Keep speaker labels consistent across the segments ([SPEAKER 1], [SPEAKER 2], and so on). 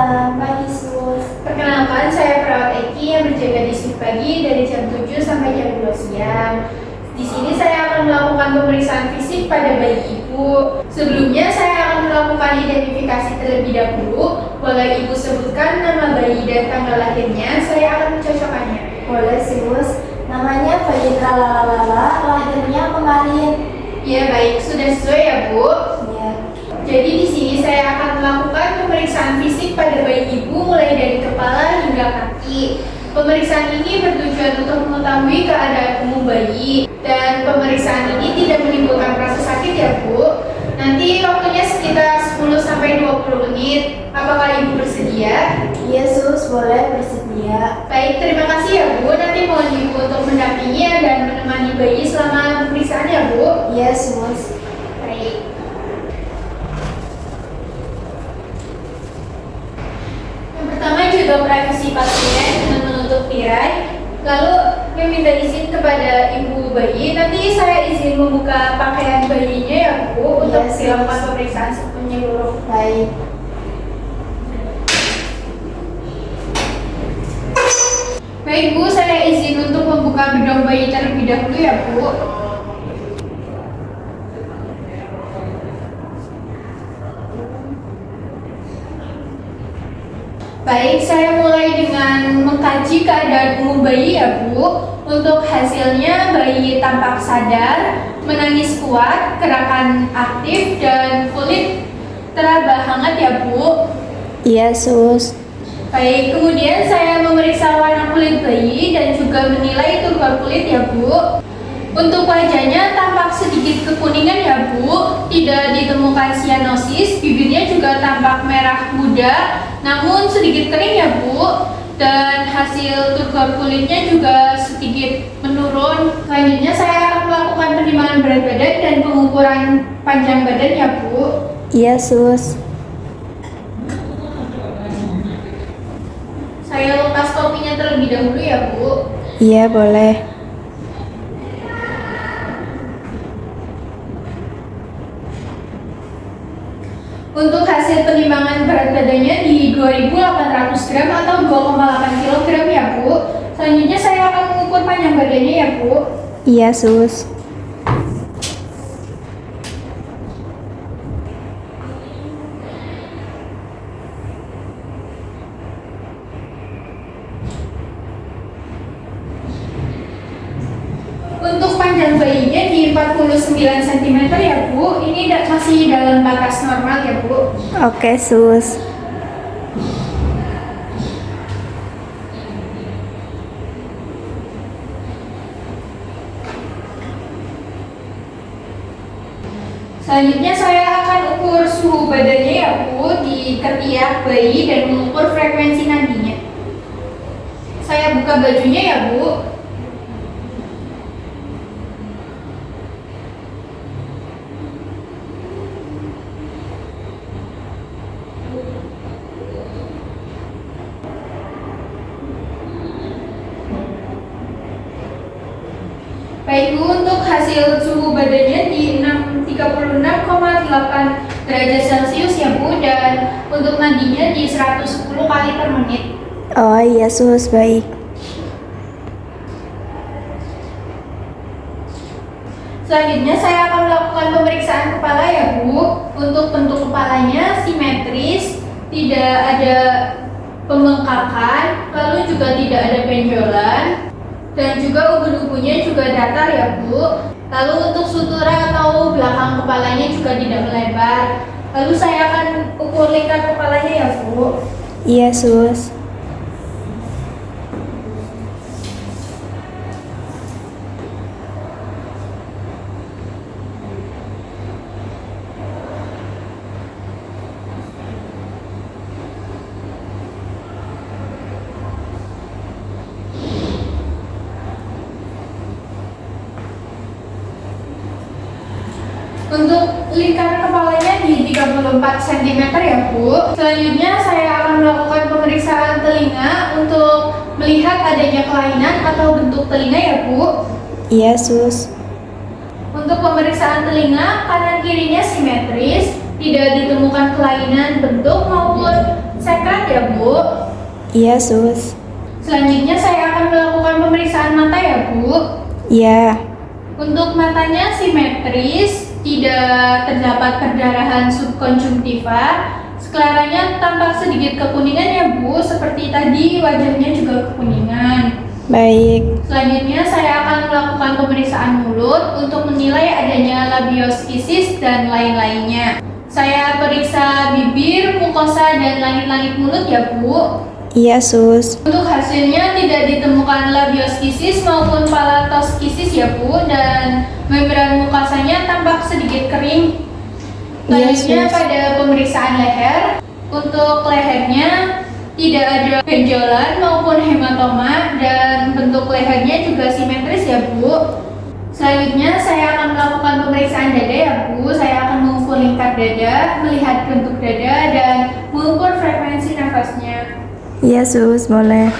[SPEAKER 1] Malam, pagi sus.
[SPEAKER 2] Perkenalkan, saya perawat Eki yang berjaga di shift pagi dari jam 7 sampai jam 2 siang. Di sini saya akan melakukan pemeriksaan fisik pada bayi ibu. Sebelumnya saya akan melakukan identifikasi terlebih dahulu. Boleh ibu sebutkan nama bayi dan tanggal lahirnya, saya akan mencocokkannya.
[SPEAKER 1] Boleh sus. Namanya Fajitra Lalalala, lahirnya kemarin.
[SPEAKER 2] Ya baik, sudah sesuai ya Bu.
[SPEAKER 1] Ya.
[SPEAKER 2] Jadi di sini saya akan melakukan pemeriksaan fisik pada bayi ibu mulai dari kepala hingga kaki. Pemeriksaan ini bertujuan untuk mengetahui keadaan umum bayi dan pemeriksaan ini tidak menimbulkan rasa sakit ya Bu. Nanti waktunya sekitar 10 sampai 20 menit. Apakah ibu bersedia?
[SPEAKER 1] Iya sus, boleh bersedia.
[SPEAKER 2] Baik, terima kasih ya Bu. Nanti mohon ibu untuk mendampingi dan menemani bayi selama pemeriksaan ya Bu.
[SPEAKER 1] Iya sus.
[SPEAKER 2] Baik. Yang pertama juga privasi pasien dengan menutup tirai. Lalu meminta izin kepada ibu bayi. Nanti saya izin membuka pakaian bayinya ya Bu untuk
[SPEAKER 1] Yes,
[SPEAKER 2] dilakukan
[SPEAKER 1] yes.
[SPEAKER 2] pemeriksaan menyeluruh.
[SPEAKER 1] Baik.
[SPEAKER 2] Baik Bu, saya izin untuk membuka bedong bayi terlebih dahulu ya Bu. Baik, saya mulai dengan mengkaji keadaan umum bayi ya Bu. Untuk hasilnya bayi tampak sadar, menangis kuat, gerakan aktif, dan kulit teraba hangat ya Bu.
[SPEAKER 1] Iya sus.
[SPEAKER 2] Baik, kemudian saya memeriksa warna kulit bayi dan juga menilai turgor kulit ya Bu. Untuk wajahnya tampak sedikit kekuningan ya Bu, tidak ditemukan sianosis, bibirnya juga tampak merah muda, namun sedikit kering ya Bu. Dan hasil turgor kulitnya juga sedikit menurun. Selanjutnya saya akan melakukan penimbangan berat badan dan pengukuran panjang badan ya Bu.
[SPEAKER 1] Iya sus.
[SPEAKER 2] Saya lepas topinya terlebih dahulu ya Bu.
[SPEAKER 1] Iya boleh.
[SPEAKER 2] Untuk hasil penimbangan berat badannya di 2.800 gram atau 2,8 kg ya Bu. Selanjutnya saya akan mengukur panjang badannya ya Bu.
[SPEAKER 1] Iya sus.
[SPEAKER 2] Untuk panjang bayinya di 49 cm ya Bu. Ini masih dalam batas normal ya Bu.
[SPEAKER 1] Oke sus.
[SPEAKER 2] Selanjutnya saya akan ukur suhu badannya ya Bu di ketiak bayi dan mengukur frekuensi nadinya. Saya buka bajunya ya Bu. Baik Bu, untuk hasil suhu badannya di 36,8 derajat Celcius ya Bu, dan untuk nadinya di 110 kali per menit.
[SPEAKER 1] Oh iya sus, baik.
[SPEAKER 2] Selanjutnya saya akan melakukan pemeriksaan kepala ya Bu. Untuk bentuk kepalanya simetris, tidak ada pembengkakan, lalu juga tidak ada benjolan, dan juga ubun-ubunnya juga datar ya Bu. Lalu untuk sutura atau belakang kepalanya juga tidak melebar. Lalu saya akan ukur lingkar kepalanya ya Bu.
[SPEAKER 1] Iya sus.
[SPEAKER 2] Untuk lingkar kepalanya di 34 cm ya Bu. Selanjutnya saya akan melakukan pemeriksaan telinga untuk melihat adanya kelainan atau bentuk telinga ya Bu.
[SPEAKER 1] Iya sus.
[SPEAKER 2] Untuk pemeriksaan telinga, kanan kirinya simetris, tidak ditemukan kelainan bentuk maupun sekret ya ya Bu.
[SPEAKER 1] Iya, Sus.
[SPEAKER 2] Selanjutnya saya akan melakukan pemeriksaan mata ya Bu.
[SPEAKER 1] Iya.
[SPEAKER 2] Untuk matanya simetris, tidak terdapat perdarahan subkonjungtiva. Skleranya tampak sedikit kekuningan ya Bu, seperti tadi wajahnya juga kekuningan.
[SPEAKER 1] Baik.
[SPEAKER 2] Selanjutnya saya akan melakukan pemeriksaan mulut untuk menilai adanya labioskisis dan lain-lainnya. Saya periksa bibir, mukosa, dan langit-langit mulut ya Bu.
[SPEAKER 1] Iya, Sus.
[SPEAKER 2] Untuk hasilnya tidak ditemukan labioskisis maupun palatoskisis ya Bu, dan membran mukosanya tampak sedikit kering.
[SPEAKER 1] Iya,
[SPEAKER 2] Selanjutnya
[SPEAKER 1] Sus.
[SPEAKER 2] pada pemeriksaan leher, untuk lehernya tidak ada benjolan maupun hematoma dan bentuk lehernya juga simetris ya Bu. Selanjutnya saya akan melakukan pemeriksaan dada ya Bu. Saya akan mengukur lingkar dada, melihat bentuk dada dan mengukur frekuensi nafasnya.
[SPEAKER 1] Iya, Sus. Boleh.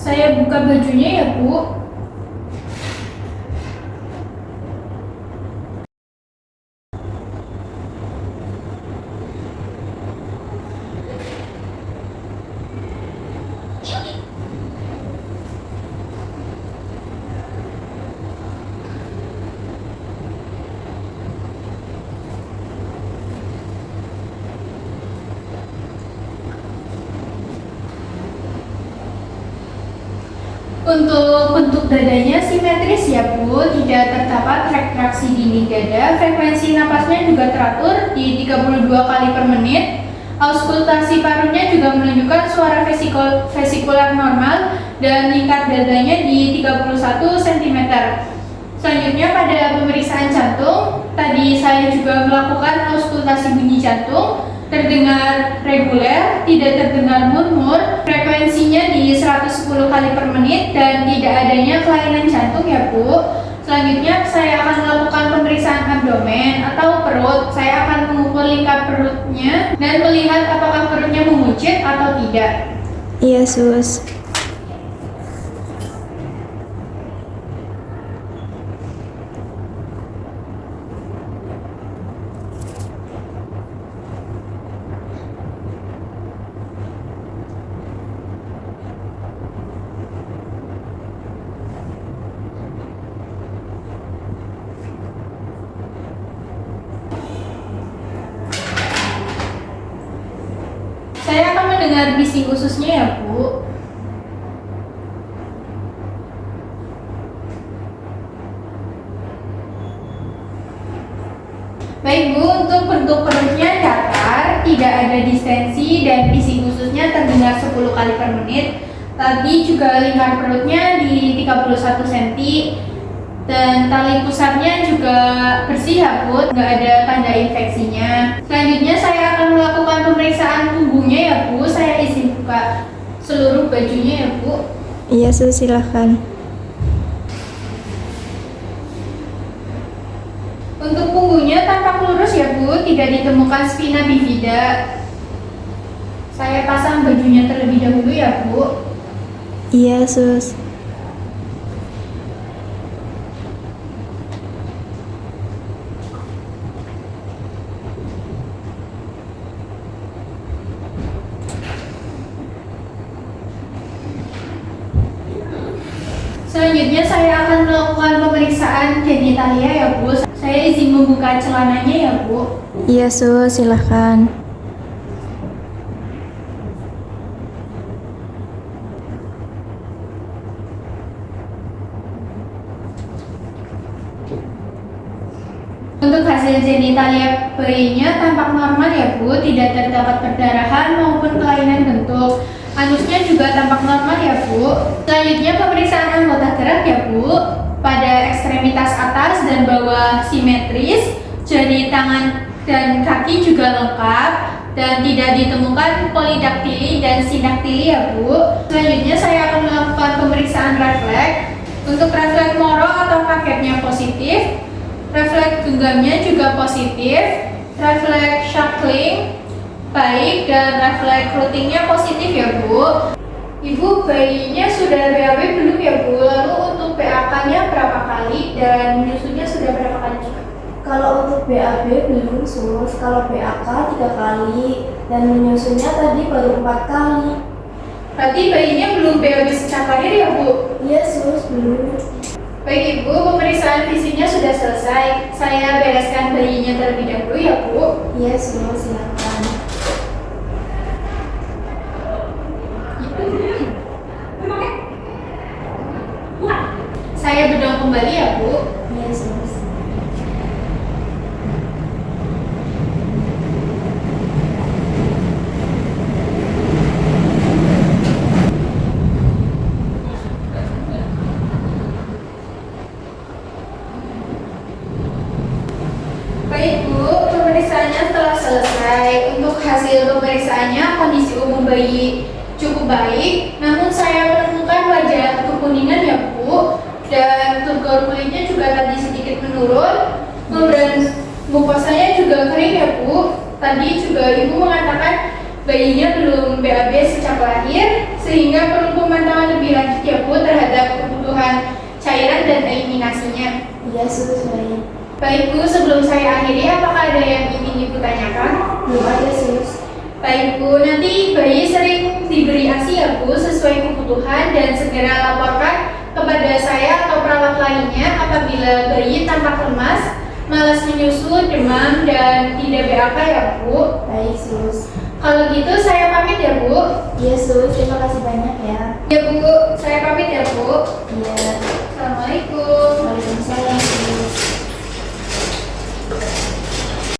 [SPEAKER 2] Saya buka bajunya ya Bu. Untuk bentuk dadanya simetris ya Bu, tidak terdapat retraksi dinding dada, frekuensi napasnya juga teratur di 32 kali per menit. Auskultasi parunya juga menunjukkan suara vesikular normal dan lingkar dadanya di 31 cm. Selanjutnya pada pemeriksaan jantung, tadi saya juga melakukan auskultasi bunyi jantung, terdengar reguler, tidak terdengar murmur, frekuensinya di 110 kali per menit dan tidak adanya kelainan jantung ya Bu. Selanjutnya saya akan melakukan pemeriksaan abdomen atau perut. Saya akan mengukur lingkar perutnya dan melihat apakah perutnya memuncit atau tidak.
[SPEAKER 1] Iya, Sus.
[SPEAKER 2] Saya akan mendengar bising ususnya ya Bu. Baik Bu, untuk bentuk perutnya datar, tidak ada distensi dan bising ususnya terdengar 10 kali per menit. Tadi juga lingkar perutnya di 31 cm dan tali pusatnya juga bersih ya Bu, nggak ada tanda infeksinya. Selanjutnya saya akan melakukan pemeriksaan punggungnya ya Bu. Saya izin buka seluruh bajunya ya Bu.
[SPEAKER 1] Iya, Sus. Silahkan.
[SPEAKER 2] Untuk punggungnya tampak lurus ya Bu, tidak ditemukan spina bifida. Saya pasang bajunya terlebih dahulu ya Bu.
[SPEAKER 1] Iya, Sus.
[SPEAKER 2] Selanjutnya saya akan melakukan pemeriksaan genitalia ya Bu. Saya izin membuka celananya ya Bu.
[SPEAKER 1] Iya, Sus. Silahkan.
[SPEAKER 2] Untuk hasil genitalia bayinya tampak normal ya Bu, tidak terdapat perdarahan maupun kelainan bentuk. Anusnya juga tampak normal ya Bu. Selanjutnya pemeriksaan anggota gerak ya Bu. Pada ekstremitas atas dan bawah simetris, jari tangan dan kaki juga lengkap dan tidak ditemukan polidaktili dan sindaktili ya Bu. Selanjutnya saya akan melakukan pemeriksaan refleks. Untuk refleks moro atau paketnya positif, refleks genggamnya juga positif, refleks shackling baik dan refleks routingnya positif ya Bu. Ibu, bayinya sudah BAB belum ya Bu? Lalu untuk PAK-nya berapa kali dan menyusunya sudah berapa kali juga?
[SPEAKER 1] Kalau untuk BAB belum sus, kalau PAK 3 kali dan menyusunya tadi baru 4 kali.
[SPEAKER 2] Berarti bayinya belum BAB sejak lahir ya Bu?
[SPEAKER 1] Iya sus, belum.
[SPEAKER 2] Baik Ibu, pemeriksaan fisiknya sudah selesai. Saya bereskan bayinya terlebih dahulu ya Bu.
[SPEAKER 1] Iya sus, silakan.
[SPEAKER 2] Saya bedong kembali ya Bu.
[SPEAKER 1] Iya sus.
[SPEAKER 2] Baik Bu, pemeriksaannya telah selesai. Untuk hasil pemeriksaannya, kondisi umum bayi cukup baik. Namun saya menemukan wajah kekuningan ya Bu, dan turgor kulitnya juga tadi sedikit menurun. Membran mukosanya juga kering ya Bu. Tadi juga Ibu mengatakan bayinya belum BAB sejak lahir, sehingga perlu pemantauan lebih lanjut ya Bu terhadap kebutuhan cairan dan eliminasinya.
[SPEAKER 1] Iya sus, baik.
[SPEAKER 2] Baik Bu, sebelum saya akhiri, apakah ada yang ingin Ibu tanyakan?
[SPEAKER 1] Belum ada sus.
[SPEAKER 2] Baik Bu, nanti bayi sering diberi ASI ya Bu sesuai kebutuhan dan segera laporkan kepada saya atau perawat lainnya apabila bayi tampak lemas, malas menyusu, demam, dan tidak BAK ya Bu.
[SPEAKER 1] Baik sus.
[SPEAKER 2] Kalau gitu saya pamit ya Bu.
[SPEAKER 1] Iya sus, terima kasih banyak ya.
[SPEAKER 2] Ya Bu, saya pamit ya Bu.
[SPEAKER 1] Iya.
[SPEAKER 2] Assalamualaikum.